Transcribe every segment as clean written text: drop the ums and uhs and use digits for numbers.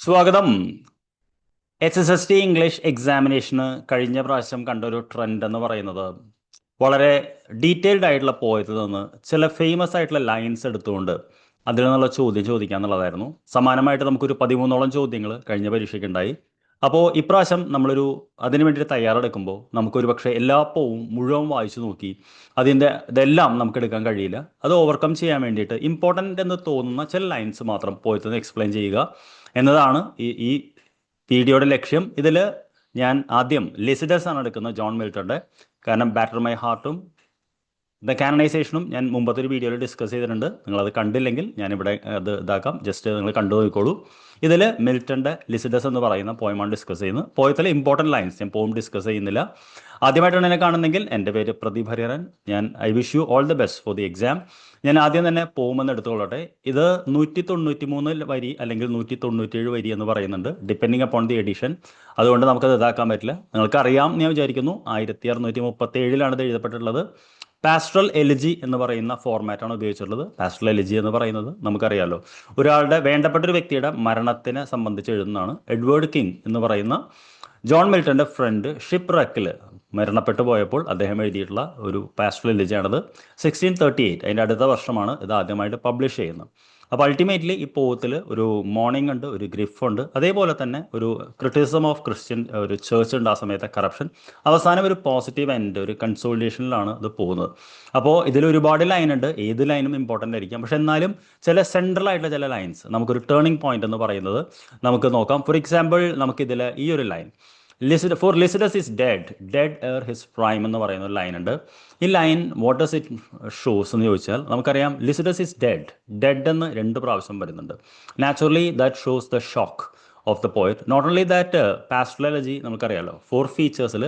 സ്വാഗതം. SST English എക്സാമിനേഷന് കഴിഞ്ഞ പ്രാവശ്യം കണ്ടൊരു ട്രെൻഡ് എന്ന് പറയുന്നത് വളരെ ഡീറ്റെയിൽഡ് ആയിട്ടുള്ള പോയത്തിൽ നിന്ന് ചില ഫേമസ് ആയിട്ടുള്ള ലൈൻസ് എടുത്തുകൊണ്ട് അതിൽ നിന്നുള്ള ചോദ്യം ചോദിക്കുക എന്നുള്ളതായിരുന്നു. സമാനമായിട്ട് നമുക്കൊരു 13ഓളം ചോദ്യങ്ങൾ കഴിഞ്ഞ പരീക്ഷയ്ക്കുണ്ടായി. അപ്പോൾ ഇപ്രാവശ്യം നമ്മളൊരു അതിന് വേണ്ടിയിട്ട് തയ്യാറെടുക്കുമ്പോൾ നമുക്കൊരു പക്ഷേ എല്ലാ പോവും മുഴുവൻ വായിച്ചു നോക്കി ഇതെല്ലാം നമുക്ക് എടുക്കാൻ കഴിയില്ല. അത് ഓവർകം ചെയ്യാൻ വേണ്ടിയിട്ട് ഇമ്പോർട്ടൻ്റ് എന്ന് തോന്നുന്ന ചില ലൈൻസ് മാത്രം പോയത്തിൽ നിന്ന് എക്സ്പ്ലെയിൻ ചെയ്യുക എന്നതാണ് ഈ വീഡിയോയുടെ ലക്ഷ്യം. ഇതിൽ ഞാൻ ആദ്യം ലിസിഡസ് ആണ് എടുക്കുന്നത്, ജോൺ മിൽട്ടന്റെ. കാരണം ബാറ്റർ മൈ ഹാർട്ടും ദ കാനണൈസേഷനും ഞാൻ മുമ്പത്തെ ഒരു വീഡിയോയിൽ ഡിസ്കസ് ചെയ്തിട്ടുണ്ട്. നിങ്ങളത് കണ്ടില്ലെങ്കിൽ ഞാനിവിടെ അത് ഇതാക്കാം, ജസ്റ്റ് നിങ്ങൾ കണ്ടു നോക്കിക്കോളൂ. ഇതിൽ മിൽട്ടന്റെ ലിസിഡസ് എന്ന് പറയുന്ന പോയമാണ് ഡിസ്കസ് ചെയ്യുന്നത്. പോയത്തിലെ ഇമ്പോർട്ടൻറ്റ് ലൈൻസ് ഞാൻ പോയം ഡിസ്കസ് ചെയ്യുന്നില്ല. ആദ്യമായിട്ടാണ് എന്നെ കാണുന്നെങ്കിൽ എൻ്റെ പേര് Pradeep Hariharan. I wish you all the best for the exam. ഞാൻ ആദ്യം തന്നെ പോകുമെന്ന് എടുത്തുകൊള്ളട്ടെ. ഇത് 193 വരി അല്ലെങ്കിൽ 197 വരി എന്ന് പറയുന്നുണ്ട്, ഡിപ്പെൻഡിങ് അപ്പോൺ ദി എഡിഷൻ. അതുകൊണ്ട് നമുക്കത് ഇതാക്കാൻ പറ്റില്ല. നിങ്ങൾക്കറിയാം ഞാൻ വിചാരിക്കുന്നു, 1637 ഇത് എഴുതപ്പെട്ടിട്ടുള്ളത്. പാസ്റ്ററൽ എലിജി എന്ന് പറയുന്ന ഫോർമാറ്റാണ് ഉപയോഗിച്ചിട്ടുള്ളത്. പാസ്റ്ററൽ എലിജി എന്ന് പറയുന്നത് നമുക്കറിയാമല്ലോ, ഒരാളുടെ വേണ്ടപ്പെട്ട ഒരു വ്യക്തിയുടെ മരണത്തിനെ സംബന്ധിച്ച് എഴുതുന്നതാണ്. എഡ്വേർഡ് കിങ് എന്ന് പറയുന്ന ജോൺ മിൽട്ടന്റെ ഫ്രണ്ട് ഷിപ്പ് റക്കിൽ മരണപ്പെട്ടു പോയപ്പോൾ അദ്ദേഹം എഴുതിയിട്ടുള്ള ഒരു പാസ്റ്ററൽ എലിജിയാണത്. 1638, അതിൻ്റെ അടുത്ത വർഷമാണ് ഇത് ആദ്യമായിട്ട് പബ്ലിഷ് ചെയ്യുന്നത്. അപ്പോൾ അൾട്ടിമേറ്റ്ലി ഈ പോത്തിൽ ഒരു മോർണിംഗ് ഉണ്ട്, ഒരു ഗ്രിഫ് ഉണ്ട്, അതേപോലെ തന്നെ ഒരു ക്രിറ്റിസിസം ഓഫ് ക്രിസ്ത്യൻ ഒരു ചേർച്ച് ഉണ്ട്, ആ സമയത്തെ കറപ്ഷൻ. അവസാനം ഒരു പോസിറ്റീവ് എൻഡ്, ഒരു കൺസോളിഡേഷനിലാണ് ഇത് പോകുന്നത്. അപ്പോൾ ഇതിൽ ഒരുപാട് ലൈൻ ഉണ്ട്, ഏത് ലൈനും ഇമ്പോർട്ടൻ്റ് ആയിരിക്കാം. പക്ഷെ എന്നാലും ചില സെൻട്രൽ ആയിട്ടുള്ള ചില ലൈൻസ്, നമുക്കൊരു ടേണിംഗ് പോയിന്റ് എന്ന് പറയുന്നത് നമുക്ക് നോക്കാം. ഫോർ എക്സാമ്പിൾ, നമുക്കിതിൽ ഈ ഒരു line, for Lycidas is dead ere his prime എന്ന് പറയുന്ന ഒരു ലൈൻ ഉണ്ട്. ഈ line what does it shows എന്ന് ചോദിച്ചാൽ നമുക്കറിയാം, ലിസിഡസ് ഈസ് ഡെഡ് എന്ന് 2 പ്രാവശ്യം വരുന്നുണ്ട്. Naturally that shows the shock of the poet. Not only that, pastoral elegy നമുക്കറിയാമല്ലോ, 4 ഫീച്ചേഴ്സിൽ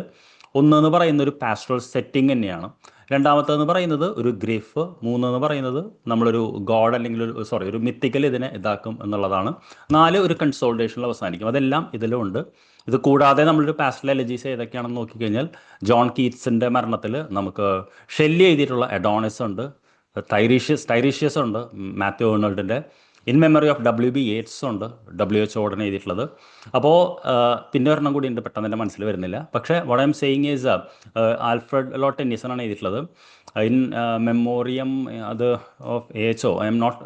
ഒന്നെന്ന് പറയുന്ന ഒരു പാസ്റ്ററൽ സെറ്റിംഗ് തന്നെയാണ്. രണ്ടാമത്തേന്ന് പറയുന്നത് ഒരു ഗ്രിഫ്. 3 എന്ന് പറയുന്നത് നമ്മളൊരു ഗോഡ് അല്ലെങ്കിൽ ഒരു മിത്തിക്കൽ ഇതിനെ ഇതാക്കും എന്നുള്ളതാണ്. 4 ഒരു കൺസോൾട്ടേഷനിൽ അവസാനിക്കും. അതെല്ലാം ഇതിലും ഉണ്ട്. ഇത് കൂടാതെ നമ്മളൊരു പാസ്റ്ററൽ എലജീസ് ഏതൊക്കെയാണെന്ന് നോക്കിക്കഴിഞ്ഞാൽ, ജോൺ കീറ്റ്സിൻ്റെ മരണത്തിൽ നമുക്ക് ഷെല്ലി എഴുതിയിട്ടുള്ള എഡോണിസ് ഉണ്ട്, ടൈറീഷ്യസ് ഉണ്ട്, മാത്യു ഏർണൾഡിൻ്റെ in memory of WB Yeats ഉണ്ട്, WH ഓർഡൻ എഴുതിയിട്ടുള്ളത്. അപ്പോൾ പിന്നെ ഒരെണ്ണം കൂടി ഉണ്ട്, പെട്ടെന്ന് എൻ്റെ മനസ്സിൽ വരുന്നില്ല. പക്ഷേ what I am saying is Alfred Lord Tennyson ആണ് എഴുതിയിട്ടുള്ളത് ഇൻ മെമ്മോറിയം അത് of AHO. I am not,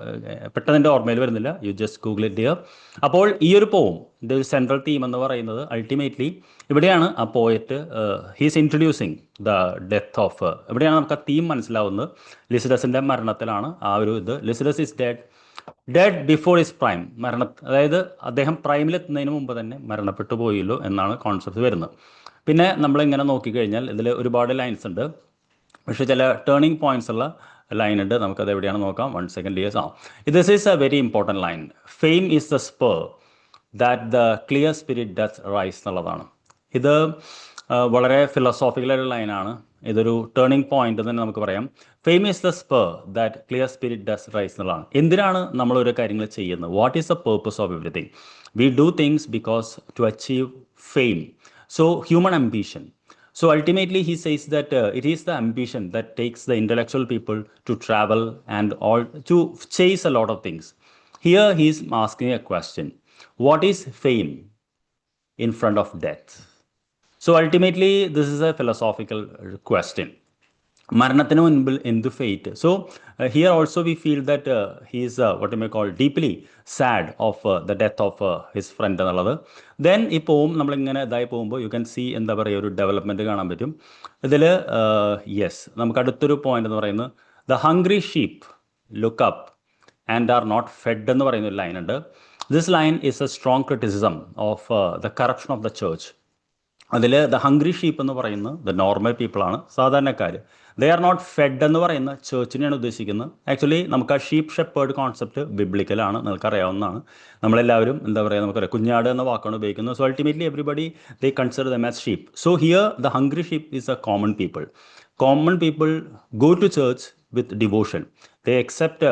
പെട്ടെന്ന് എൻ്റെ ഓർമ്മയിൽ വരുന്നില്ല, you just Google it dear. അപ്പോൾ ഈ ഒരു പോവും, ഇതിൻ്റെ ഒരു സെൻട്രൽ തീം എന്ന് പറയുന്നത് അൾട്ടിമേറ്റ്ലി ഇവിടെയാണ് ആ poet he's introducing the death of, ഇവിടെയാണ് നമുക്ക് ആ തീം മനസ്സിലാവുന്നത്. ലിസിഡസിൻ്റെ മരണത്തിലാണ് ആ ഒരു ഇത്. Lycidas is dead before his prime, അതായത് അദ്ദേഹം പ്രൈമിലെത്തുന്നതിന് മുമ്പ് തന്നെ മരണപ്പെട്ടു പോയല്ലോ എന്നാണ് കോൺസെപ്റ്റ് വരുന്നത്. പിന്നെ നമ്മളിങ്ങനെ നോക്കിക്കഴിഞ്ഞാൽ ഇതിൽ ഒരുപാട് ലൈൻസ് ഉണ്ട്, പക്ഷേ ചില ടേണിംഗ് പോയിന്റ്സ് ഉള്ള ലൈൻ ഉണ്ട്. നമുക്കത് എവിടെയാണ് നോക്കാം. 1 second dears. This is a very important line. Fame is the spur that the clear spirit does raise എന്നുള്ളതാണ്. ഇത് വളരെ ഫിലോസോഫിക്കലായ ലൈനാണ്. ഇതൊരു ടേണിംഗ് പോയിന്റ് തന്നെ നമുക്ക് പറയാം. Fame is the spur that clear spirit does raise എന്നുള്ളതാണ്. എന്തിനാണ് നമ്മളോരോ കാര്യങ്ങൾ ചെയ്യുന്നത്? What is the purpose of everything? We do things because to achieve fame. So human ambition. So ultimately he says that it is the ambition that takes the intellectual people to travel and all to chase a lot of things. Here he is asking a question. What is fame in front of death? So ultimately this is a philosophical question. മരണത്തിന് മുൻപിൽ എന്ത് fate? So here also we feel that he is what you may call deeply sad of the death of his friend എന്നുള്ളത്. Then ഈ പോവും നമ്മളിങ്ങനെ ഇതായി പോകുമ്പോൾ you can see എന്താ പറയുക, ഒരു ഡെവലപ്മെൻറ്റ് കാണാൻ പറ്റും ഇതിൽ. നമുക്ക് അടുത്തൊരു പോയിന്റ് എന്ന് പറയുന്നത്, the hungry sheep look up and are not fed എന്ന് പറയുന്ന ഒരു ലൈൻ ഉണ്ട്. This line is a strong criticism of the corruption of the church. അതിൽ ദ ഹംഗ്രി ഷീപ്പ് എന്ന് പറയുന്നത് ദ നോർമൽ പീപ്പിളാണ്, സാധാരണക്കാർ. ദേ ആർ നോട്ട് ഫെഡ് എന്ന് പറയുന്ന ചേർച്ചിനെയാണ് ഉദ്ദേശിക്കുന്നത്. ആക്ച്വലി നമുക്ക് ആ ഷീപ്പ് ഷെപ്പേർഡ് കോൺസെപ്റ്റ് ബിബ്ലിക്കലാണ്, നിങ്ങൾക്കറിയാവുന്നതാണ്. നമ്മളെല്ലാവരും എന്താ പറയുക, നമുക്കറിയാം, കുഞ്ഞാട് എന്ന വാക്കാണ് ഉപയോഗിക്കുന്നത്. So ultimately everybody they consider them as sheep. So here the hungry sheep is A common people. Common people go to church with devotion. They accept,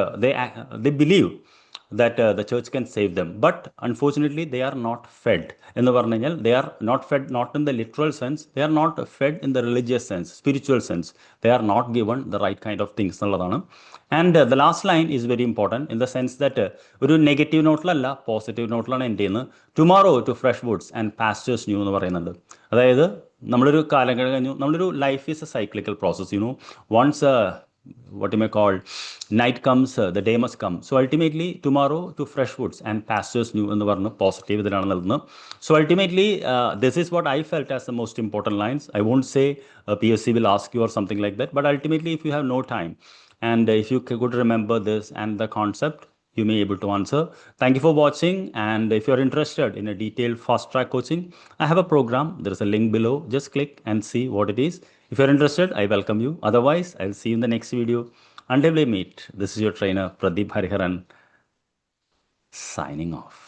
they believe that the church can save them. But unfortunately, they are not fed. എന്ന് പറഞ്ഞു കഴിഞ്ഞാൽ they are not fed, not in the literal sense, they are not fed in the religious sense, spiritual sense. They are not given the right kind of things എന്നുള്ളതാണ്. And the last line is very important in the sense that ഒരു negative നോട്ടിലല്ല positive നോട്ടിലാണ് എൻ്റെ ചെയ്യുന്നത്. Tomorrow to fresh woods and pastures new എന്ന് പറയുന്നുണ്ട്. അതായത് നമ്മളൊരു കാലം കഴിഞ്ഞു, നമ്മളൊരു life is a cyclical process. Once what you may call night comes, the day must come. So ultimately tomorrow to fresh woods and pastures new എന്ന് പറഞ്ഞ് positive ഇതിലാണ് നൽകുന്നത്. So ultimately this is what I felt as the most important lines. I won't say PSC will ask you or something like that, but ultimately if you have no time and if you could remember this and the concept, you may be able to answer. Thank you for watching, and if you're interested in a detailed fast track coaching, I have a program. There is a link below. Just click and see what it is. If you're interested, I welcome you. Otherwise, I'll see you in the next video. Until we meet, this is your trainer Pradeep Hariharan signing off.